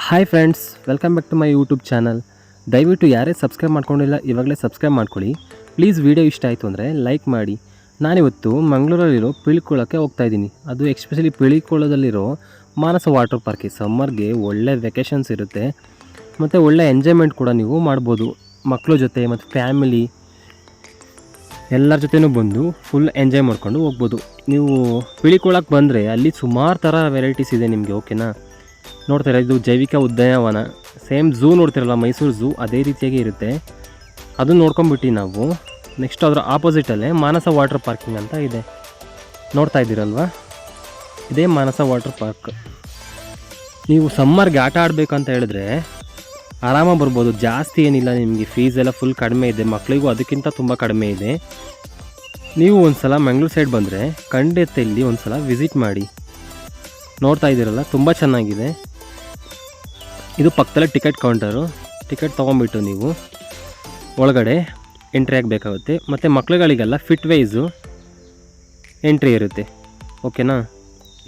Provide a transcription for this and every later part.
Hi friends, welcome back to my YouTube channel. ದಯವಿಟ್ಟು ಯಾರೇ subscribe ಮಾಡ್ಕೊಂಡಿಲ್ಲ ಇವಾಗಲೇ ಸಬ್ಸ್ಕ್ರೈಬ್ ಮಾಡ್ಕೊಳ್ಳಿ. ಪ್ಲೀಸ್ ವಿಡಿಯೋ ಇಷ್ಟ ಆಯಿತು ಅಂದರೆ ಲೈಕ್ ಮಾಡಿ. ನಾನಿವತ್ತು ಮಂಗಳೂರಲ್ಲಿರೋ ಪಿಳಿಕುಳಕ್ಕೆ ಹೋಗ್ತಾಯಿದ್ದೀನಿ. ಅದು ಎಕ್ಸ್ಪೆಷಲಿ ಪಿಳಿಕುಳದಲ್ಲಿರೋ ಮಾನಸ ವಾಟರ್ ಪಾರ್ಕಿಗೆ ಸಮ್ಮರ್ಗೆ ಒಳ್ಳೆ ವೆಕೇಷನ್ಸ್ ಇರುತ್ತೆ ಮತ್ತು ಒಳ್ಳೆ ಎಂಜಾಯ್ಮೆಂಟ್ ಕೂಡ ನೀವು ಮಾಡ್ಬೋದು. ಮಕ್ಕಳ ಜೊತೆ ಮತ್ತು ಫ್ಯಾಮಿಲಿ ಎಲ್ಲರ ಜೊತೆನೂ ಬಂದು ಫುಲ್ ಎಂಜಾಯ್ ಮಾಡ್ಕೊಂಡು ಹೋಗ್ಬೋದು. ನೀವು ಪಿಳಿಕುಳಕ್ಕೆ ಬಂದರೆ ಅಲ್ಲಿ ಸುಮಾರು ಥರ ವೆರೈಟೀಸ್ ಇದೆ ನಿಮಗೆ, ಓಕೆನಾ. ನೋಡ್ತೀರಾ, ಇದು ಜೈವಿಕ ಉದ್ಯಾನವನ, ಸೇಮ್ ಝೂ ನೋಡ್ತಿರಲ್ಲ, ಮೈಸೂರು ಝೂ ಅದೇ ರೀತಿಯಾಗಿ ಇರುತ್ತೆ. ಅದನ್ನು ನೋಡ್ಕೊಂಬಿಟ್ಟು ನಾವು ನೆಕ್ಸ್ಟ್ ಅದರ ಆಪೋಸಿಟಲ್ಲೇ ಮಾನಸ ವಾಟರ್ ಪಾರ್ಕಿಂಗ್ ಅಂತ ಇದೆ, ನೋಡ್ತಾ ಇದ್ದೀರಲ್ವ, ಇದೇ ಮಾನಸ ವಾಟರ್ ಪಾರ್ಕ್. ನೀವು ಸಮ್ಮರ್ಗೆ ಆಟ ಆಡಬೇಕಂತ ಹೇಳಿದ್ರೆ ಆರಾಮಾಗಿ ಬರ್ಬೋದು. ಜಾಸ್ತಿ ಏನಿಲ್ಲ, ನಿಮಗೆ ಫೀಸ್ ಎಲ್ಲ ಫುಲ್ ಕಡಿಮೆ ಇದೆ, ಮಕ್ಕಳಿಗೂ ಅದಕ್ಕಿಂತ ತುಂಬ ಕಡಿಮೆ ಇದೆ. ನೀವು ಒಂದು ಸಲ ಮಂಗಳೂರು ಸೈಡ್ ಬಂದರೆ ಖಂಡಿತ ಇಲ್ಲಿ ಒಂದು ಸಲ ವಿಸಿಟ್ ಮಾಡಿ. ನೋಡ್ತಾ ಇದ್ದೀರಲ್ಲ, ತುಂಬ ಚೆನ್ನಾಗಿದೆ. ಇದು ಪಕ್ಕದಲ್ಲೇ ಟಿಕೆಟ್ ಕೌಂಟರು. ಟಿಕೆಟ್ ತೊಗೊಂಬಿಟ್ಟು ನೀವು ಒಳಗಡೆ ಎಂಟ್ರಿ ಆಗಬೇಕಾಗುತ್ತೆ. ಮತ್ತು ಮಕ್ಕಳುಗಳಿಗೆಲ್ಲ ಫಿಟ್ ವೈಸು ಎಂಟ್ರಿ ಇರುತ್ತೆ, ಓಕೆನಾ.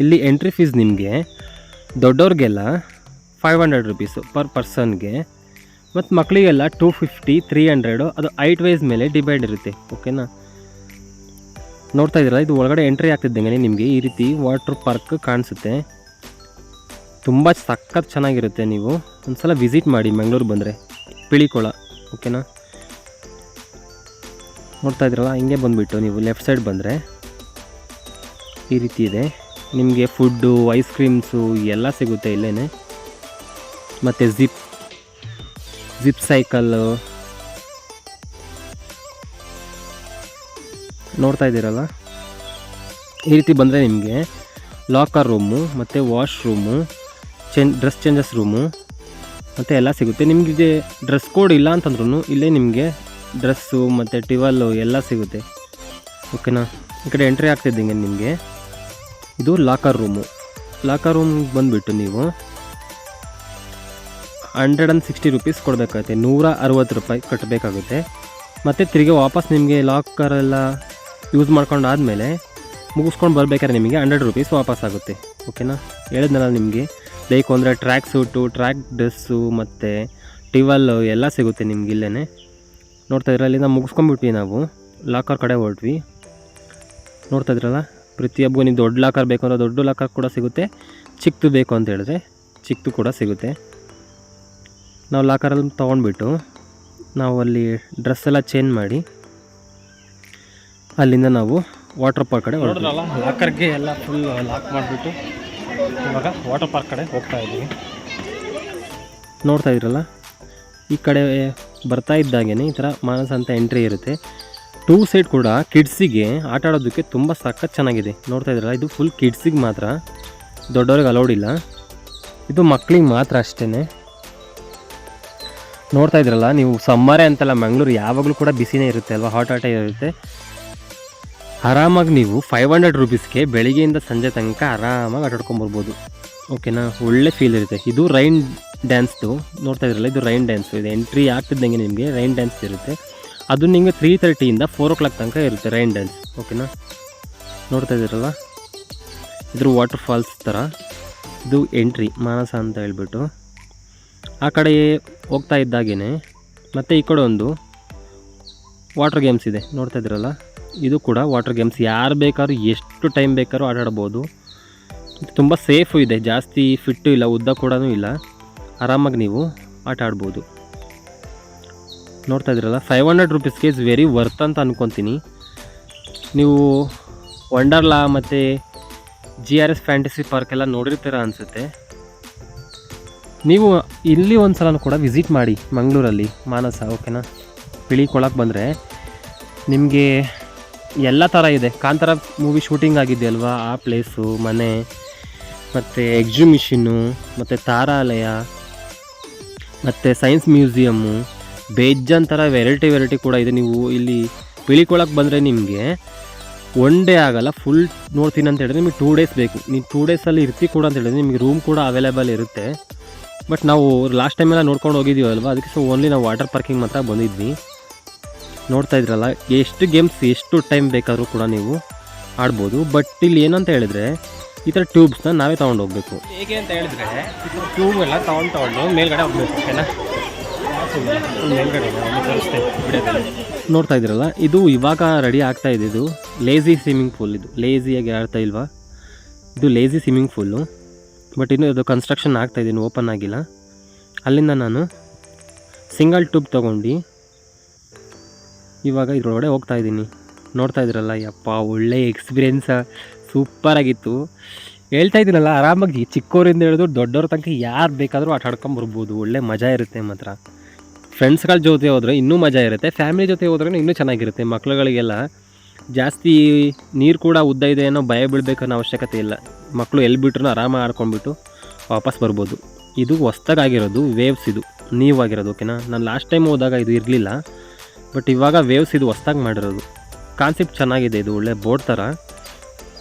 ಇಲ್ಲಿ ಎಂಟ್ರಿ ಫೀಸ್ ನಿಮಗೆ ದೊಡ್ಡವ್ರಿಗೆಲ್ಲ 500 ರುಪೀಸು ಪರ್ ಪರ್ಸನ್ಗೆ, ಮತ್ತು ಮಕ್ಕಳಿಗೆಲ್ಲ 250, 300, ಅದು ಹೈಟ್ ವೈಸ್ ಮೇಲೆ ಡಿಪೆಂಡ್ ಇರುತ್ತೆ, ಓಕೆನಾ. ನೋಡ್ತಾ ಇದ್ದೀರಲ್ಲ, ಇದು ಒಳಗಡೆ ಎಂಟ್ರಿ ಆಗ್ತಿದ್ದಂಗೆ ನಿಮಗೆ ಈ ರೀತಿ ವಾಟರ್ ಪಾರ್ಕ್ ಕಾಣಿಸುತ್ತೆ. ತುಂಬ ಸಖತ್ ಚೆನ್ನಾಗಿರುತ್ತೆ. ನೀವು ಒಂದು ಸಲ ವಿಸಿಟ್ ಮಾಡಿ ಮಂಗಳೂರು ಬಂದರೆ, ಪಿಳಿಕುಳ, ಓಕೆನಾ. ನೋಡ್ತಾ ಇದ್ದೀರಲ್ಲ, ಹಿಂಗೆ ಬಂದುಬಿಟ್ಟು ನೀವು ಲೆಫ್ಟ್ ಸೈಡ್ ಬಂದರೆ ಈ ರೀತಿ ಇದೆ. ನಿಮಗೆ ಫುಡ್ಡು, ಐಸ್ ಕ್ರೀಮ್ಸು ಎಲ್ಲ ಸಿಗುತ್ತೆ ಇಲ್ಲೇ. ಮತ್ತು ಜಿಪ್ ಸೈಕಲ್ಲು ನೋಡ್ತಾ ಇದ್ದೀರಲ್ಲ. ಈ ರೀತಿ ಬಂದರೆ ನಿಮಗೆ ಲಾಕರ್ ರೂಮು ಮತ್ತು wash room, dress changes room ಮತ್ತು ಎಲ್ಲ ಸಿಗುತ್ತೆ. ನಿಮಗೆ ಡ್ರೆಸ್ ಕೋಡ್ ಇಲ್ಲ ಅಂತಂದ್ರೂ ಇಲ್ಲೇ ನಿಮಗೆ ಡ್ರೆಸ್ಸು ಮತ್ತು ಟಿವಲ್ಲು ಎಲ್ಲ ಸಿಗುತ್ತೆ, ಓಕೆನಾ. ಈ ಕಡೆ ಎಂಟ್ರಿ ಆಗ್ತಿದ್ದಂಗೆ ನಿಮಗೆ ಇದು ಲಾಕರ್ ರೂಮು. ಲಾಕರ್ ರೂಮ್ಗೆ ಬಂದುಬಿಟ್ಟು ನೀವು 160 ರುಪೀಸ್ ಕೊಡಬೇಕಾಗುತ್ತೆ, 160 ರೂಪಾಯಿ ಕಟ್ಟಬೇಕಾಗುತ್ತೆ. ಮತ್ತು ತಿರುಗಿ ವಾಪಸ್ ನಿಮಗೆ ಲಾಕರೆಲ್ಲ ಯೂಸ್ ಮಾಡ್ಕೊಂಡು ಆದಮೇಲೆ ಮುಗಿಸ್ಕೊಂಡು ಬರಬೇಕಾದ್ರೆ ನಿಮಗೆ 100 ರುಪೀಸ್ ವಾಪಸ್ ಆಗುತ್ತೆ, ಓಕೆನಾ. ಹೇಳಿದ್ನಲ್ಲ, ನಿಮಗೆ ಬೇಕು ಅಂದರೆ ಟ್ರ್ಯಾಕ್ ಸೂಟು, ಟ್ರ್ಯಾಕ್ ಡ್ರೆಸ್ಸು ಮತ್ತು ಟಿವಲ್ಲು ಎಲ್ಲ ಸಿಗುತ್ತೆ ನಿಮ್ಗೆ ಇಲ್ಲೇ. ನೋಡ್ತಾ ಇದ್ರಲ್ಲ, ಅಲ್ಲಿಂದ ಮುಗಿಸ್ಕೊಂಡ್ಬಿಟ್ವಿ ನಾವು ಲಾಕರ್ ಕಡೆ ಹೊರಟ್ವಿ. ನೋಡ್ತಾ ಇದ್ರಲ್ಲ, ಪ್ರತಿಯೊಬ್ಬಗೂ ನೀವು ದೊಡ್ಡ ಲಾಕರ್ ಬೇಕು ಅಂದರೆ ದೊಡ್ಡ ಲಾಕರ್ ಕೂಡ ಸಿಗುತ್ತೆ, ಚಿಕ್ಕದು ಬೇಕು ಅಂತ ಹೇಳಿದ್ರೆ ಚಿಕ್ಕದು ಕೂಡ ಸಿಗುತ್ತೆ. ನಾವು ಲಾಕರಲ್ಲಿ ತೊಗೊಂಡ್ಬಿಟ್ಟು ನಾವು ಅಲ್ಲಿ ಡ್ರೆಸ್ ಎಲ್ಲ ಚೇಂಜ್ ಮಾಡಿ ಅಲ್ಲಿಂದ ನಾವು ವಾಟರ್ ಪಾರ್ಕ್ ಕಡೆ ಹೊರಡ್ರಲ್ಲ. ಲಾಕರ್ಗೆ ಎಲ್ಲ ಫುಲ್ ಲಾಕ್ ಮಾಡಿಬಿಟ್ಟು ಇವಾಗ ವಾಟರ್ ಪಾರ್ಕ್ ಕಡೆ ಹೋಗ್ತಾ ಇದ್ದೀವಿ. ನೋಡ್ತಾ ಇದ್ರಲ್ಲ, ಈ ಕಡೆ ಬರ್ತಾ ಇದ್ದಾಗೇ ಈ ಥರ ಮಾನಸ ಅಂತ ಎಂಟ್ರಿ ಇರುತ್ತೆ. 2 ಸೈಡ್ ಕೂಡ ಕಿಡ್ಸಿಗೆ ಆಟ ಆಡೋದಕ್ಕೆ ತುಂಬ ಸಖತ್ ಚೆನ್ನಾಗಿದೆ. ನೋಡ್ತಾ ಇದ್ರಲ್ಲ, ಇದು ಫುಲ್ ಕಿಡ್ಸಿಗೆ ಮಾತ್ರ, ದೊಡ್ಡವ್ರಿಗೆ ಅಲೌಡ್ ಇಲ್ಲ, ಇದು ಮಕ್ಕಳಿಗೆ ಮಾತ್ರ ಅಷ್ಟೇ. ನೋಡ್ತಾ ಇದ್ರಲ್ಲ, ನೀವು ಸಮ್ಮರೇ ಅಂತಲ್ಲ, ಮಂಗಳೂರು ಯಾವಾಗಲೂ ಕೂಡ ಬಿಸಿನೇ ಇರುತ್ತೆ ಅಲ್ವಾ, ಹಾಟ್ ಇರುತ್ತೆ. ಆರಾಮಾಗಿ ನೀವು 500 ರುಪೀಸ್ಗೆ ಬೆಳಿಗ್ಗೆಯಿಂದ ಸಂಜೆ ತನಕ ಆರಾಮಾಗಿ ಆಟಾಡ್ಕೊಂಬರ್ಬೋದು, ಓಕೆನಾ. ಒಳ್ಳೆ ಫೀಲ್ ಇರುತ್ತೆ. ಇದು ರೈನ್ ಡ್ಯಾನ್ಸ್ದು ನೋಡ್ತಾ ಇದ್ರಲ್ಲ, ಇದು ರೈನ್ ಡ್ಯಾನ್ಸು. ಇದು ಎಂಟ್ರಿ ಆಗ್ತಿದ್ದಂಗೆ ನಿಮಗೆ ರೈನ್ ಡ್ಯಾನ್ಸ್ ಇರುತ್ತೆ. ಅದು ನಿಮಗೆ 3:30 4 o'clock ತನಕ ಇರುತ್ತೆ ರೈನ್ ಡ್ಯಾನ್ಸ್, ಓಕೆನಾ. ನೋಡ್ತಾ ಇದ್ದೀರಲ್ಲ, ಇದ್ರ ವಾಟರ್ ಫಾಲ್ಸ್ ಥರ ಇದು ಎಂಟ್ರಿ ಮಾನಸ ಅಂತ ಹೇಳ್ಬಿಟ್ಟು. ಆ ಕಡೆ ಹೋಗ್ತಾ ಇದ್ದಾಗೇ ಮತ್ತು ಈ ಕಡೆ ಒಂದು ವಾಟರ್ ಗೇಮ್ಸ್ ಇದೆ, ನೋಡ್ತಾ ಇದ್ದೀರಲ್ಲ, ಇದು ಕೂಡ ವಾಟರ್ ಗೇಮ್ಸ್. ಯಾರು ಬೇಕಾದ್ರೂ ಎಷ್ಟು ಟೈಮ್ ಬೇಕಾದ್ರೂ ಆಟಾಡ್ಬೋದು. ತುಂಬ ಸೇಫು ಇದೆ, ಜಾಸ್ತಿ ಫಿಟ್ಟು ಇಲ್ಲ, ಉದ್ದ ಕೂಡ ಇಲ್ಲ, ಆರಾಮಾಗಿ ನೀವು ಆಟ ಆಡ್ಬೋದು. ನೋಡ್ತಾ ಇದ್ದೀರಲ್ಲ, 500 ರುಪೀಸ್ಗೆ ಇಸ್ ವೆರಿ ವರ್ತ್ ಅಂತ ಅಂದ್ಕೊತೀನಿ. ನೀವು ವಂಡರ್ಲಾ ಮತ್ತು GRS ಫ್ಯಾಂಟಸಿ ಪಾರ್ಕ್ ಎಲ್ಲ ನೋಡಿರ್ತೀರ ಅನಿಸುತ್ತೆ. ನೀವು ಇಲ್ಲಿ ಒಂದು ಸಲ ಕೂಡ ವಿಸಿಟ್ ಮಾಡಿ ಮಂಗಳೂರಲ್ಲಿ ಮಾನಸ, ಓಕೆನಾ. ಪಿಳಿಕುಳಕ್ಕೆ ಬಂದರೆ ನಿಮಗೆ ಎಲ್ಲ ಥರ ಇದೆ. ಕಾಂತಾರ ಮೂವಿ ಶೂಟಿಂಗ್ ಆಗಿದೆಯಲ್ವಾ, ಆ ಪ್ಲೇಸು, ಮನೆ ಮತ್ತು ಎಕ್ಸಿಬಿಷನ್ನು ಮತ್ತು ತಾರಾಲಯ ಮತ್ತು ಸೈನ್ಸ್ ಮ್ಯೂಸಿಯಮ್ಮು, ಬೇಜಾನ್ ಥರ ವೆರೈಟಿ ಕೂಡ ಇದೆ. ನೀವು ಇಲ್ಲಿ ಪಿಳಿಕುಳಕ್ಕೆ ಬಂದರೆ ನಿಮಗೆ 1 ಡೇ ಆಗೋಲ್ಲ, ಫುಲ್ ನೋಡ್ತೀನಿ ಅಂತ ಹೇಳಿದ್ರೆ ನಿಮಗೆ 2 ಡೇಸ್ ಬೇಕು. ನೀವು 2 ಡೇಸಲ್ಲಿ ಇರ್ತೀವಿ ಕೂಡ ಅಂತ ಹೇಳಿದ್ರೆ ನಿಮಗೆ ರೂಮ್ ಕೂಡ ಅವೈಲೇಬಲ್ ಇರುತ್ತೆ. ಬಟ್ ನಾವು ಲಾಸ್ಟ್ ಟೈಮೆಲ್ಲ ನೋಡ್ಕೊಂಡು ಹೋಗಿದ್ದೀವಲ್ವ, ಅದಕ್ಕೆ ಓನ್ಲಿ ನಾವು ವಾಟರ್ ಪಾರ್ಕಿಂಗ್ ಮಾತ್ರ ಬಂದಿದ್ವಿ. ನೋಡ್ತಾ ಇದ್ರಲ್ಲ, ಎಷ್ಟು ಗೇಮ್ಸ್ ಎಷ್ಟು ಟೈಮ್ ಬೇಕಾದರೂ ಕೂಡ ನೀವು ಆಡ್ಬೋದು. ಬಟ್ ಇಲ್ಲಿ ಏನಂತ ಹೇಳಿದ್ರೆ ಈ ಥರ ಟ್ಯೂಬ್ಸ್ನ ನಾವೇ ತೊಗೊಂಡು ಹೋಗಬೇಕು. ಹೇಗೆ ಅಂತ ಹೇಳಿದ್ರೆ ಈ ಥರ ಟ್ಯೂಬ್ ಎಲ್ಲ ತೊಗೊಂಡು ಮೇಲ್ಗಡೆ ಹೋಗ್ಬೇಕು. ಓಕೆನಾ, ಮೇಲ್ಗಡೆ ನೋಡ್ತಾ ಇದ್ದೀರಲ್ಲ, ಇದು ಇವಾಗ ರೆಡಿ ಆಗ್ತಾ ಇದೆ. ಇದು ಲೇಝಿ ಸ್ವಿಮ್ಮಿಂಗ್ ಪೂಲ್. ಇದು ಲೇಝಿಯಾಗಿ ಆಡ್ತಾ ಇಲ್ವಾ, ಇದು ಲೇಝಿ ಸ್ವಿಮ್ಮಿಂಗ್ ಪೂಲು. ಬಟ್ ಇನ್ನೂ ಇದು ಕನ್ಸ್ಟ್ರಕ್ಷನ್ ಆಗ್ತಾಯಿದ್ದೀನಿ, ಓಪನ್ ಆಗಿಲ್ಲ. ಅಲ್ಲಿಂದ ನಾನು ಸಿಂಗಲ್ ಟ್ಯೂಬ್ ತೊಗೊಂಡು ಇವಾಗ ಇದ್ರೊಳಗಡೆ ಹೋಗ್ತಾ ಇದ್ದೀನಿ. ನೋಡ್ತಾ ಇದ್ದೀರಲ್ಲ, ಯಪ್ಪ ಒಳ್ಳೆ ಎಕ್ಸ್ಪೀರಿಯೆನ್ಸ, ಸೂಪರಾಗಿತ್ತು. ಹೇಳ್ತಾ ಇದ್ದೀನಲ್ಲ, ಆರಾಮಾಗಿ ಚಿಕ್ಕವರಿಂದ ಹಿಡಿದು ದೊಡ್ಡವ್ರ ತನಕ ಯಾರು ಬೇಕಾದರೂ ಆಟ ಆಡ್ಕೊಂಬರ್ಬೋದು. ಒಳ್ಳೆ ಮಜಾ ಇರುತ್ತೆ ಮಾತ್ರ. ಫ್ರೆಂಡ್ಸ್ಗಳ ಜೊತೆ ಹೋದರೆ ಇನ್ನೂ ಮಜಾ ಇರುತ್ತೆ, ಫ್ಯಾಮಿಲಿ ಜೊತೆ ಹೋದ್ರೆ ಇನ್ನೂ ಚೆನ್ನಾಗಿರುತ್ತೆ. ಮಕ್ಳುಗಳಿಗೆಲ್ಲ ಜಾಸ್ತಿ ನೀರು ಕೂಡ ಉದ್ದ ಇದೆ ಅನ್ನೋ ಭಯ ಬೀಳಬೇಕನ್ನೋ ಅವಶ್ಯಕತೆ ಇಲ್ಲ. ಮಕ್ಕಳು ಎಲ್ಲಿ ಬಿಟ್ರೂ ಆರಾಮಾಗಿ ಆಡ್ಕೊಂಡ್ಬಿಟ್ಟು ವಾಪಸ್ ಬರ್ಬೋದು. ಇದು ಹೊಸ್ದಾಗಿರೋದು ವೇವ್ಸ್, ಇದು ನೀವಾಗಿರೋದು. ಓಕೆನಾ, ನಾನು ಲಾಸ್ಟ್ ಟೈಮ್ ಹೋದಾಗ ಇದು ಇರಲಿಲ್ಲ, ಬಟ್ ಇವಾಗ ವೇವ್ಸ್ ಇದು ಹೊಸ್ದಾಗಿ ಮಾಡಿರೋದು. ಕಾನ್ಸೆಪ್ಟ್ ಚೆನ್ನಾಗಿದೆ, ಇದು ಒಳ್ಳೆ ಬೋಟ್ ಥರ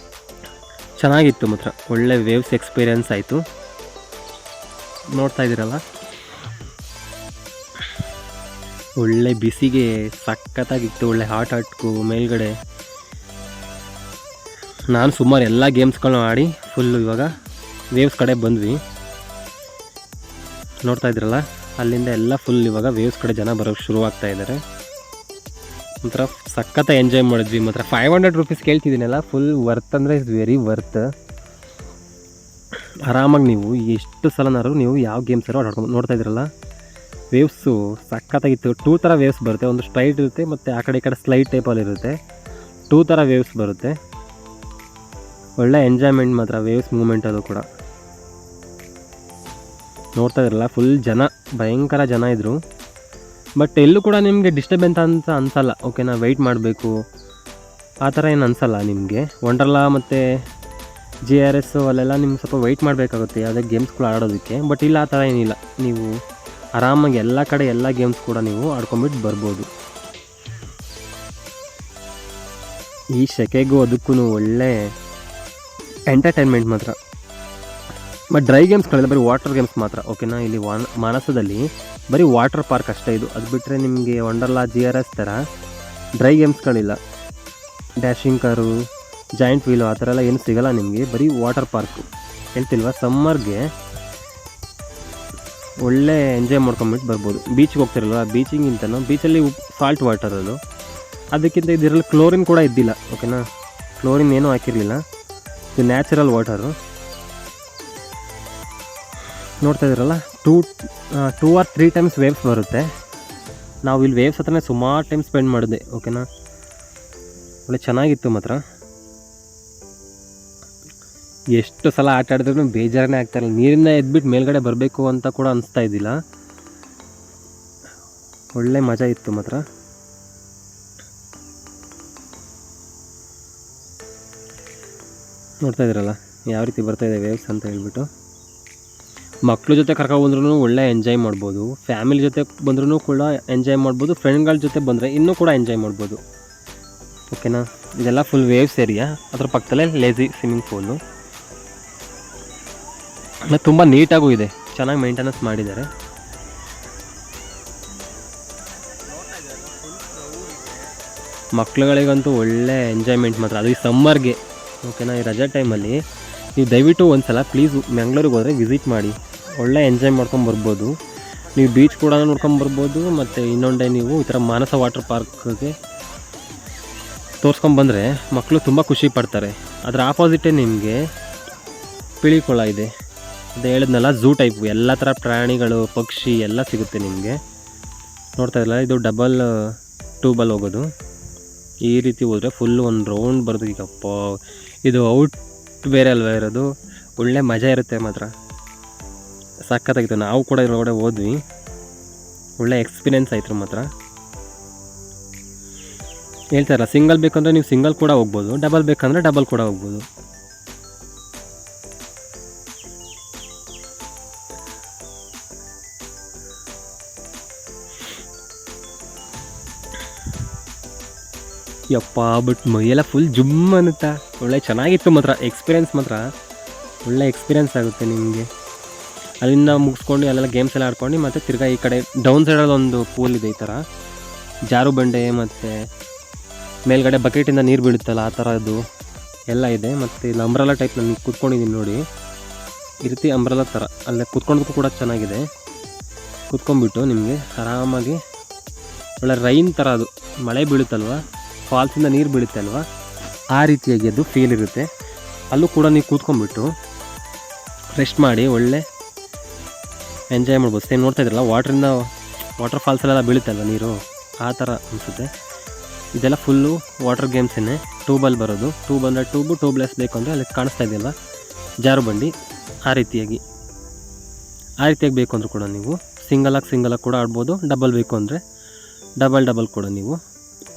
ಚೆನ್ನಾಗಿತ್ತು ಮಾತ್ರ. ಒಳ್ಳೆ ವೇವ್ಸ್ ಎಕ್ಸ್ಪೀರಿಯೆನ್ಸ್ ಆಯಿತು. ನೋಡ್ತಾ ಇದ್ದೀರಲ್ಲ, ಒಳ್ಳೆ ಬಿಸಿಗೆ ಸಖತ್ತಾಗಿತ್ತು. ಒಳ್ಳೆ ಹಾಟ್ ಹಾಟ್ಕು ಮೇಲ್ಗಡೆ. ನಾನು ಸುಮಾರು ಎಲ್ಲ ಗೇಮ್ಸ್ಗಳನ್ನ ಆಡಿ ಫುಲ್ಲು ಇವಾಗ ವೇವ್ಸ್ ಕಡೆ ಬಂದ್ವಿ. ನೋಡ್ತಾ ಇದ್ರಲ್ಲ, ಅಲ್ಲಿಂದ ಎಲ್ಲ ಫುಲ್ ಇವಾಗ ವೇವ್ಸ್ ಕಡೆ ಜನ ಬರೋಕ್ಕೆ ಶುರುವಾಗ್ತಾ ಇದ್ದಾರೆ. ಒಂಥರ ಸಖತ್ತಾಗಿ ಎಂಜಾಯ್ ಮಾಡಿದ್ವಿ ಮಾತ್ರ. 500 ರೂಪೀಸ್ ಕೇಳ್ತಿದ್ದೀನಲ್ಲ, ಫುಲ್ ವರ್ತ್ ಅಂದರೆ ಇಟ್ಸ್ ವೆರಿ ವರ್ತ್. ಆರಾಮಾಗಿ ನೀವು ಎಷ್ಟು ಸಲನಾರು ನೀವು ಯಾವ ಗೇಮ್ಸಾರು ಆಡ್ಕೊಂಡು. ನೋಡ್ತಾ ಇದ್ರಲ್ಲ, ವೇವ್ಸು ಸಖತ್ತಾಗಿತ್ತು. 2 ಥರ ವೇವ್ಸ್ ಬರುತ್ತೆ, ಒಂದು ಸ್ಟ್ರೈಟ್ ಇರುತ್ತೆ ಮತ್ತು ಆ ಕಡೆ ಈ ಕಡೆ ಸ್ಲೈಡ್ ಟೈಪಲ್ಲಿ ಇರುತ್ತೆ. 2 ಥರ ವೇವ್ಸ್ ಬರುತ್ತೆ. ಒಳ್ಳೆ ಎಂಜಾಯ್ಮೆಂಟ್ ಮಾತ್ರ ವೇವ್ಸ್ ಮೂಮೆಂಟ್ ಅದು ಕೂಡ. ನೋಡ್ತಾ ಇದ್ರಲ್ಲ, ಫುಲ್ ಜನ, ಭಯಂಕರ ಜನ ಇದ್ದರು. ಬಟ್ ಎಲ್ಲೂ ಕೂಡ ನಿಮಗೆ ಡಿಸ್ಟರ್ಬೆನ್ಸ್ ಅಂತ ಅನಿಸಲ್ಲ. ಓಕೆನಾ, ವೆಯ್ಟ್ ಮಾಡಬೇಕು ಆ ಥರ ಏನು ಅನಿಸಲ್ಲ ನಿಮಗೆ. ವಂಡರ್ಲಾ ಮತ್ತು GRS ಅಲ್ಲೆಲ್ಲ ನಿಮ್ಗೆ ಸ್ವಲ್ಪ ವೆಯ್ಟ್ ಮಾಡಬೇಕಾಗುತ್ತೆ ಯಾವುದೇ ಗೇಮ್ಸ್ಗಳು ಆಡೋದಕ್ಕೆ. ಬಟ್ ಇಲ್ಲ, ಆ ಥರ ಏನಿಲ್ಲ. ನೀವು ಆರಾಮಾಗಿ ಎಲ್ಲ ಕಡೆ ಎಲ್ಲ ಗೇಮ್ಸ್ ಕೂಡ ನೀವು ಆಡ್ಕೊಂಬಿಟ್ಟು ಬರ್ಬೋದು. ಈ ಸೆಕೆಗೂ ಅದಕ್ಕೂ ಒಳ್ಳೆ ಎಂಟರ್ಟೈನ್ಮೆಂಟ್ ಮಾತ್ರ. ಬಟ್ ಡ್ರೈ ಗೇಮ್ಸ್ಗಳಿಲ್ಲ, ಬರೀ ವಾಟರ್ ಗೇಮ್ಸ್ ಮಾತ್ರ. ಓಕೆನಾ, ಇಲ್ಲಿ ಮಾನಸದಲ್ಲಿ ಬರೀ ವಾಟರ್ ಪಾರ್ಕ್ ಅಷ್ಟೇ ಇದು. ಅದು ಬಿಟ್ಟರೆ ನಿಮಗೆ ವಂಡರ್ಲಾ GRS ಥರ ಡ್ರೈ ಗೇಮ್ಸ್ಗಳಿಲ್ಲ. ಡ್ಯಾಶಿಂಗ್ ಕಾರು, ಜಾಯಿಂಟ್ ವೀಲು ಆ ಥರ ಎಲ್ಲ ಏನು ಸಿಗೋಲ್ಲ ನಿಮಗೆ. ಬರೀ ವಾಟರ್ ಪಾರ್ಕು. ಹೇಳ್ತಿಲ್ವ, ಸಮ್ಮರ್ಗೆ ಒಳ್ಳೆ ಎಂಜಾಯ್ ಮಾಡ್ಕೊಂಬಿಟ್ಟು ಬರ್ಬೋದು. ಬೀಚ್ಗೆ ಹೋಗ್ತಿರಲ್ವ, ಬೀಚಿಗಿಂತನೂ ಬೀಚಲ್ಲಿ ಸಾಲ್ಟ್ ವಾಟರ್ ಅದು. ಅದಕ್ಕಿಂತ ಇದರಲ್ಲಿ ಕ್ಲೋರಿನ್ ಕೂಡ ಇದ್ದಿಲ್ಲ. ಓಕೆನಾ, ಕ್ಲೋರಿನ್ ಏನೂ ಹಾಕಿರಲಿಲ್ಲ, ಇದು ನ್ಯಾಚುರಲ್ ವಾಟರು. ನೋಡ್ತಾ ಇದ್ದೀರಲ್ಲ, 2 or 3 ಟೈಮ್ಸ್ ವೇವ್ಸ್ ಬರುತ್ತೆ. ನಾವು ಇಲ್ಲಿ ವೇವ್ಸ್ ಹತ್ರನೇ ಸುಮಾರು ಟೈಮ್ ಸ್ಪೆಂಡ್ ಮಾಡಿದೆ. ಓಕೆನಾ, ಒಳ್ಳೆ ಚೆನ್ನಾಗಿತ್ತು ಮಾತ್ರ. ಎಷ್ಟು ಸಲ ಆಟ ಆಡಿದ್ರೂ ಬೇಜಾರನೇ ಆಗ್ತಾಯಿಲ್ಲ. ನೀರಿಂದ ಎದ್ಬಿಟ್ಟು ಮೇಲ್ಗಡೆ ಬರಬೇಕು ಅಂತ ಕೂಡ ಅನಿಸ್ತಾ ಇದ್ದಿಲ್ಲ. ಒಳ್ಳೆ ಮಜಾ ಇತ್ತು ಮಾತ್ರ. ನೋಡ್ತಾ ಇದ್ದೀರಲ್ಲ ಯಾವ ರೀತಿ ಬರ್ತಾಯಿದೆ ವೇವ್ಸ್ ಅಂತ ಹೇಳ್ಬಿಟ್ಟು. ಮಕ್ಳ ಜೊತೆ ಕರ್ಕೊಬಂದ್ರೂ ಒಳ್ಳೆ ಎಂಜಾಯ್ ಮಾಡ್ಬೋದು. ಫ್ಯಾಮಿಲಿ ಜೊತೆ ಬಂದ್ರೂ ಕೂಡ ಎಂಜಾಯ್ ಮಾಡ್ಬೋದು. ಫ್ರೆಂಡ್ಗಳ ಜೊತೆ ಬಂದರೆ ಇನ್ನೂ ಕೂಡ ಎಂಜಾಯ್ ಮಾಡ್ಬೋದು. ಓಕೆನಾ, ಇದೆಲ್ಲ ಫುಲ್ ವೇವ್ಸ್ ಏರಿಯಾ. ಅದ್ರ ಪಕ್ಕದಲ್ಲೇ ಲೇಝಿ ಸ್ವಿಮ್ಮಿಂಗ್ ಪೂಲು. ಮತ್ತು ತುಂಬ ನೀಟಾಗೂ ಇದೆ, ಚೆನ್ನಾಗಿ ಮೇಂಟೆನೆನ್ಸ್ ಮಾಡಿದ್ದಾರೆ. ಮಕ್ಳುಗಳಿಗಂತೂ ಒಳ್ಳೆ ಎಂಜಾಯ್ಮೆಂಟ್ ಮಾತ್ರ. ಅದು ಈ ಸಮ್ಮರ್ಗೆ. ಓಕೆನಾ, ಈ ರಜಾ ಟೈಮಲ್ಲಿ ನೀವು ದಯವಿಟ್ಟು ಒಂದು ಸಲ ಪ್ಲೀಸ್ ಮ್ಯಾಂಗ್ಳೂರಿಗೆ ಹೋದರೆ ವಿಸಿಟ್ ಮಾಡಿ. ಒಳ್ಳೆ ಎಂಜಾಯ್ ಮಾಡ್ಕೊಂಬರ್ಬೋದು. ನೀವು ಬೀಚ್ ಕೂಡ ನೋಡ್ಕೊಂಬರ್ಬೋದು. ಮತ್ತು ಇನ್ನೊಂದೇ ನೀವು ಈ ಥರ ಮಾನಸ ವಾಟರ್ ಪಾರ್ಕ್ಗೆ ತೋರಿಸ್ಕೊಂಬಂದರೆ ಮಕ್ಕಳು ತುಂಬ ಖುಷಿ ಪಡ್ತಾರೆ. ಅದರ ಆಪೋಸಿಟೇ ನಿಮಗೆ ಪಿಳಿಕೊಳ ಇದೆ. ಅದು ಹೇಳಿದ್ನಲ್ಲ, ಝೂ ಟೈಪು. ಎಲ್ಲ ಥರ ಪ್ರಾಣಿಗಳು, ಪಕ್ಷಿ ಎಲ್ಲ ಸಿಗುತ್ತೆ ನಿಮಗೆ. ನೋಡ್ತಾ ಇರಲ್ಲ, ಇದು ಡಬಲ್ ಟ್ಯೂಬಲ್ಲಿ ಹೋಗೋದು. ಈ ರೀತಿ ಹೋದರೆ ಫುಲ್ ಒಂದು ರೌಂಡ್ ಬರೋದು. ಈಗಪ್ಪ ಇದು ಔಟ್ ಬೇರೆ ಅಲ್ವಾ ಇರೋದು. ಒಳ್ಳೆ ಮಜಾ ಇರುತ್ತೆ ಮಾತ್ರ. ಸಖತ್ತಾಗಿತ್ತು. ನಾವು ಕೂಡ ಇದ್ರೊಳಗಡೆ ಹೋದ್ವಿ. ಒಳ್ಳೆ ಎಕ್ಸ್ಪೀರಿಯೆನ್ಸ್ ಆಯಿತು ಮಾತ್ರ. ಹೇಳ್ತಾರಲ್ಲ, ಸಿಂಗಲ್ ಬೇಕಂದರೆ ನೀವು ಸಿಂಗಲ್ ಕೂಡ ಹೋಗ್ಬೋದು, ಡಬಲ್ ಬೇಕಂದರೆ ಡಬಲ್ ಕೂಡ ಹೋಗ್ಬೋದು. ಯಪ್ಪ, ಬಟ್ ಮೈಯೆಲ್ಲ ಫುಲ್ ಜುಮ್ ಅನ್ನುತ್ತಾ. ಒಳ್ಳೆ ಚೆನ್ನಾಗಿತ್ತು ಮಾತ್ರ. ಎಕ್ಸ್ಪೀರಿಯೆನ್ಸ್ ಮಾತ್ರ ಒಳ್ಳೆ ಎಕ್ಸ್ಪೀರಿಯೆನ್ಸ್ ಆಗುತ್ತೆ ನಿಮಗೆ. ಅಲ್ಲಿಂದ ಮುಗಿಸ್ಕೊಂಡು ಅಲ್ಲೆಲ್ಲ ಗೇಮ್ಸ್ ಎಲ್ಲ ಆಡ್ಕೊಂಡು ಮತ್ತು ತಿರ್ಗಾ ಈ ಕಡೆ ಡೌನ್ ಸೈಡಲ್ಲಿ ಒಂದು ಪೂಲ್ ಇದೆ. ಈ ಥರ ಜಾರು ಬಂಡೆ ಮತ್ತು ಮೇಲ್ಗಡೆ ಬಕೆಟಿಂದ ನೀರು ಬೀಳುತ್ತಲ್ಲ ಆ ಥರದ್ದು ಎಲ್ಲ ಇದೆ. ಮತ್ತು ಇಲ್ಲಿ ಅಂಬ್ರೆಲಾ ಟೈಪ್ ನಾನು ಕೂತ್ಕೊಂಡಿದ್ದೀನಿ ನೋಡಿ, ಈ ರೀತಿ ಅಂಬ್ರೆಲಾ ಥರ ಅಲ್ಲೇ ಕೂತ್ಕೊಳ್ಳೋದಕ್ಕೂ ಕೂಡ ಚೆನ್ನಾಗಿದೆ. ಕೂತ್ಕೊಂಡ್ಬಿಟ್ಟು ನಿಮಗೆ ಆರಾಮಾಗಿ ಒಳ್ಳೆ ರೈನ್ ಥರ, ಅದು ಮಳೆ ಬೀಳುತ್ತಲ್ವ, ಫಾಲ್ಸಿಂದ ನೀರು ಬೀಳುತ್ತೆ ಅಲ್ವ, ಆ ರೀತಿಯಾಗಿ ಅದು ಫೀಲ್ ಇರುತ್ತೆ. ಅಲ್ಲೂ ಕೂಡ ನೀವು ಕೂತ್ಕೊಂಡ್ಬಿಟ್ಟು ರೆಸ್ಟ್ ಮಾಡಿ ಒಳ್ಳೆ ಎಂಜಾಯ್ ಮಾಡ್ಬೋದು. ಸೇಮ್ ನೋಡ್ತಾ ಇದ್ರಲ್ಲ, ವಾಟರ್ ಫಾಲ್ಸಲ್ಲೆಲ್ಲ ಬೀಳುತ್ತಲ್ವ ನೀರು, ಆ ಥರ ಅನಿಸುತ್ತೆ. ಇದೆಲ್ಲ ಫುಲ್ಲು ವಾಟರ್ ಗೇಮ್ಸೇ. ಟ್ಯೂಬಲ್ಲಿ ಬರೋದು, ಟ್ಯೂಬ್ ಅಂದರೆ ಟ್ಯೂಬ್ಲೆಸ್ ಬೇಕು ಅಂದರೆ ಅಲ್ಲಿ ಕಾಣಿಸ್ತಾ ಇದೆಯಲ್ಲ ಜಾರು ಬಂಡಿ, ಆ ರೀತಿಯಾಗಿ ಬೇಕು ಅಂದರೂ ಕೂಡ ನೀವು ಸಿಂಗಲಾಗಿ ಕೂಡ ಆಡ್ಬೋದು. ಡಬಲ್ ಬೇಕು ಅಂದರೆ ಡಬಲ್ ಕೂಡ ನೀವು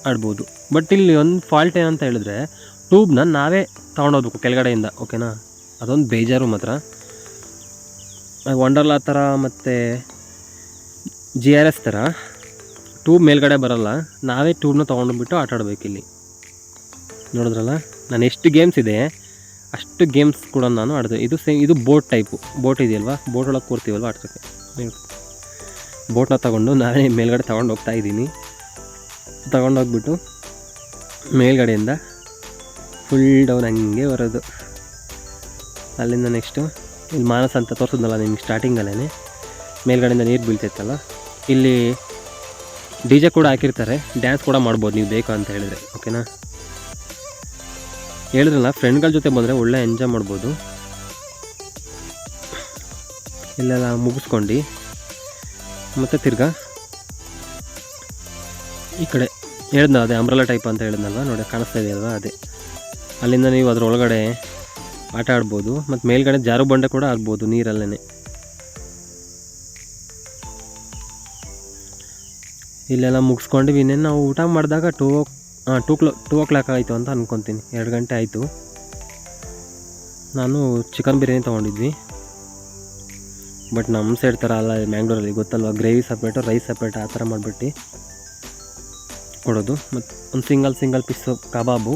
ಆಡ್ಬೋದು. ಬಟ್ ಇಲ್ಲಿ ಒಂದು ಫಾಲ್ಟ್ ಏನಂತ ಹೇಳಿದ್ರೆ, ಟ್ಯೂಬ್ನ ನಾವೇ ತೊಗೊಂಡೋಗ್ಬೇಕು ಕೆಳಗಡೆಯಿಂದ, ಓಕೆನಾ? ಅದೊಂದು ಬೇಜಾರು ಮಾತ್ರ. ವಂಡರ್ಲಾ ಥರ ಮತ್ತು GRS ಥರ ಟ್ಯೂಬ್ ಮೇಲ್ಗಡೆ ಬರೋಲ್ಲ, ನಾವೇ ಟ್ಯೂಬ್ನ ತೊಗೊಂಡೋಗ್ಬಿಟ್ಟು ಆಟ ಆಡಬೇಕು. ಇಲ್ಲಿ ನೋಡಿದ್ರಲ್ಲ, ನಾನು ಎಷ್ಟು ಗೇಮ್ಸ್ ಇದೆ ಅಷ್ಟು ಗೇಮ್ಸ್ ಕೂಡ ನಾನು ಆಡಿದೆ. ಇದು ಬೋಟ್ ಟೈಪು, ಬೋಟ್ ಇದೆಯಲ್ವ, ಬೋಟ್ ಒಳಗೆ ಕೂರ್ತೀವಲ್ವ ಆಡ್ಸೋಕ್ಕೆ, ಬೋಟ್ನ ತೊಗೊಂಡು ನಾನೇ ಮೇಲ್ಗಡೆ ತೊಗೊಂಡು ಹೋಗ್ತಾಯಿದ್ದೀನಿ. ತೊಗೊಂಡೋಗ್ಬಿಟ್ಟು ಮೇಲ್ಗಡೆಯಿಂದ ಫುಲ್ ಡೌನ್ ಹಂಗೆ ಬರೋದು. ಅಲ್ಲಿಂದ ನೆಕ್ಸ್ಟು ಇಲ್ಲಿ ಮಾನಸ ಅಂತ ತೋರಿಸಿದ್ನಲ್ಲ ನಿಮ್ಗೆ ಸ್ಟಾರ್ಟಿಂಗಲ್ಲೇ, ಮೇಲ್ಗಡೆಯಿಂದ ನೀರು ಬೀಳ್ತೈತಲ್ಲ, ಇಲ್ಲಿ DJ ಕೂಡ ಹಾಕಿರ್ತಾರೆ, ಡ್ಯಾನ್ಸ್ ಕೂಡ ಮಾಡ್ಬೋದು ನೀವು ಬೇಕು ಅಂತ ಹೇಳಿದ್ರೆ, ಓಕೆನಾ? ಹೇಳಿದ್ರಲ್ಲ, ಫ್ರೆಂಡ್ಗಳ ಜೊತೆ ಬಂದರೆ ಒಳ್ಳೆ ಎಂಜಾಯ್ ಮಾಡ್ಬೋದು. ಇಲ್ಲೆಲ್ಲ ಮುಗಿಸ್ಕೊಂಡು ಮತ್ತು ತಿರ್ಗಾ ಈ ಕಡೆ ಹೇಳಿದ್ನಲ್ಲ, ಅದೇ ಅಂಬ್ರೆಲಾ ಟೈಪ್ ಅಂತ ಹೇಳಿದ್ನಲ್ವ ನೋಡಿ, ಕಾಣಿಸ್ತಾ ಇದೆಯಲ್ವ, ಅದೇ ಅಲ್ಲಿಂದ ನೀವು ಅದರೊಳಗಡೆ ಆಟ ಆಡ್ಬೋದು. ಮತ್ತು ಮೇಲ್ಗಡೆ ಜಾರು ಬಂಡೆ ಕೂಡ ಆಡ್ಬೋದು ನೀರಲ್ಲೇ. ಇಲ್ಲೆಲ್ಲ ಮುಗಿಸ್ಕೊಂಡು ಇನ್ನೇನು ನಾವು ಊಟ ಮಾಡಿದಾಗ 2 o'clock ಆಯಿತು ಅಂತ ಅಂದ್ಕೊತೀನಿ. 2 ಗಂಟೆ ಆಯಿತು. ನಾನು ಚಿಕನ್ ಬಿರಿಯಾನಿ ತೊಗೊಂಡಿದ್ವಿ. ಬಟ್ ನಮ್ಮ ಸೈಡ್ ಥರ ಅಲ್ಲ, ಮ್ಯಾಂಗ್ಳೂರಲ್ಲಿ ಗೊತ್ತಲ್ವ, ಗ್ರೇವಿ ಸಪ್ರೇಟು ರೈಸ್ ಸಪ್ರೇಟ್ ಆ ಥರ ಮಾಡಿಬಿಟ್ಟು ಕೊಡೋದು. ಮತ್ತು ಒಂದು ಸಿಂಗಲ್ ಪೀಸು ಕಬಾಬು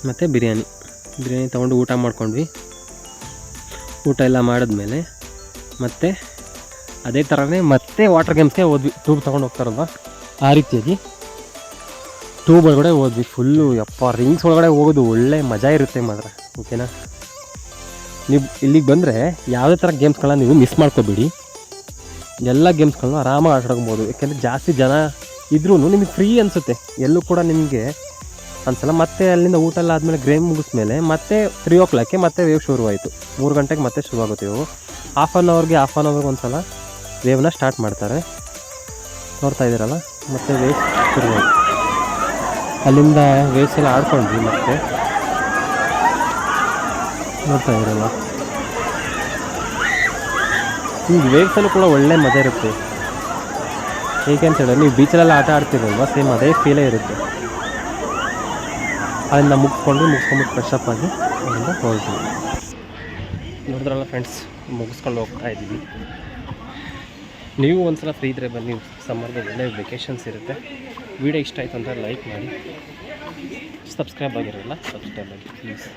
ಮತ್ತು ಬಿರಿಯಾನಿ ತೊಗೊಂಡು ಊಟ ಮಾಡ್ಕೊಂಡ್ವಿ. ಊಟ ಎಲ್ಲ ಮಾಡಿದ್ಮೇಲೆ ಮತ್ತೆ ಅದೇ ಥರನೇ ಮತ್ತೆ ವಾಟರ್ ಗೇಮ್ಸ್ಗೆ ಹೋದ್ವಿ. ಟ್ಯೂಬ್ ತೊಗೊಂಡು ಹೋಗ್ತಾರಲ್ವ, ಆ ರೀತಿಯಾಗಿ ಟ್ಯೂಬ್ ಒಳಗಡೆ ಹೋದ್ವಿ. ಫುಲ್ಲು ರಿಂಗ್ಸ್ ಒಳಗಡೆ ಹೋಗೋದು ಒಳ್ಳೆ ಮಜಾ ಇರುತ್ತೆ ಮಾತ್ರ, ಓಕೆನಾ? ನೀವು ಇಲ್ಲಿಗೆ ಬಂದರೆ ಯಾವುದೇ ಥರ ಗೇಮ್ಸ್ಗಳನ್ನ ನೀವು ಮಿಸ್ ಮಾಡ್ಕೋಬೇಡಿ. ಎಲ್ಲ ಗೇಮ್ಸ್ಗಳನ್ನ ಆರಾಮಾಗಿ ಆಟಾಡ್ಬೋದು. ಯಾಕೆಂದರೆ ಜಾಸ್ತಿ ಜನ ಇದ್ರೂ ನಿಮಗೆ ಫ್ರೀ ಅನಿಸುತ್ತೆ, ಎಲ್ಲೂ ಕೂಡ ನಿಮಗೆ ಅನ್ಸಲ್ಲ. ಮತ್ತೆ ಅಲ್ಲಿಂದ ಊಟ ಎಲ್ಲ ಆದಮೇಲೆ ಗೇಮ್ ಮುಗಿಸ್ಮೇಲೆ ಮತ್ತೆ 3 o'clock ಮತ್ತೆ ವೇವ್ ಶುರುವಾಯಿತು. 3 ಗಂಟೆಗೆ ಮತ್ತೆ ಶುರುವಾಗುತ್ತೆ ವೇವು. ಹಾಫ್ ಆನ್ ಅವರ್ಗೆ ಒಂದು ಸಲ ವೇವ್ನ ಸ್ಟಾರ್ಟ್ ಮಾಡ್ತಾರೆ, ನೋಡ್ತಾ ಇದ್ದೀರಲ್ಲ. ಮತ್ತು ವೇವ್ ಶುರುವಾಯಿತು. ಅಲ್ಲಿಂದ ವೇವ್ಸ್ ಎಲ್ಲ ಆಡ್ಕೊಂಡ್ವಿ. ಮತ್ತೆ ನೋಡ್ತಾ ಇದ್ದೀರಲ್ಲ, ಹಿಂಗೆ ವೇವ್ಸಲ್ಲೂ ಕೂಡ ಒಳ್ಳೆ ಮಜಾ ಇರುತ್ತೆ. ಹೇಗೆ ಅಂತ ಹೇಳಿದ್ರೆ, ನೀವು ಬೀಚಲ್ಲೆಲ್ಲ ಆಟ ಆಡ್ತಿರಲ್ವ, ಸೇಮ್ ಅದೇ ಫೀಲೇ ಇರುತ್ತೆ. ಅಲ್ಲಿಂದ ಮುಗಿಸ್ಕೊಂಡ್ಬಿಟ್ಟು ಫ್ರೆಶ್ ಅಪ್ ಆಗಿ ಅಲ್ಲಿಂದ ಹೋಗ್ತೀವಿ. ನೋಡಿದ್ರಲ್ಲ ಫ್ರೆಂಡ್ಸ್, ಮುಗಿಸ್ಕೊಂಡು ಹೋಗ್ತಾ ಇದ್ದೀವಿ. ನೀವು ಒಂದ್ಸಲ ಫ್ರೀ ಇದ್ದರೆ ಬನ್ನಿ, ಸಮ್ಮರ್ಗೆ ಒಳ್ಳೆ ವೆಕೇಷನ್ಸ್ ಇರುತ್ತೆ. ವಿಡಿಯೋ ಇಷ್ಟ ಆಯಿತು ಅಂದರೆ ಲೈಕ್ ಮಾಡಿ, ಸಬ್ಸ್ಕ್ರೈಬ್ ಆಗಿರಲ್ಲ ಸಬ್ಸ್ಕ್ರೈಬ್ ಆಗಿ ಪ್ಲೀಸ್.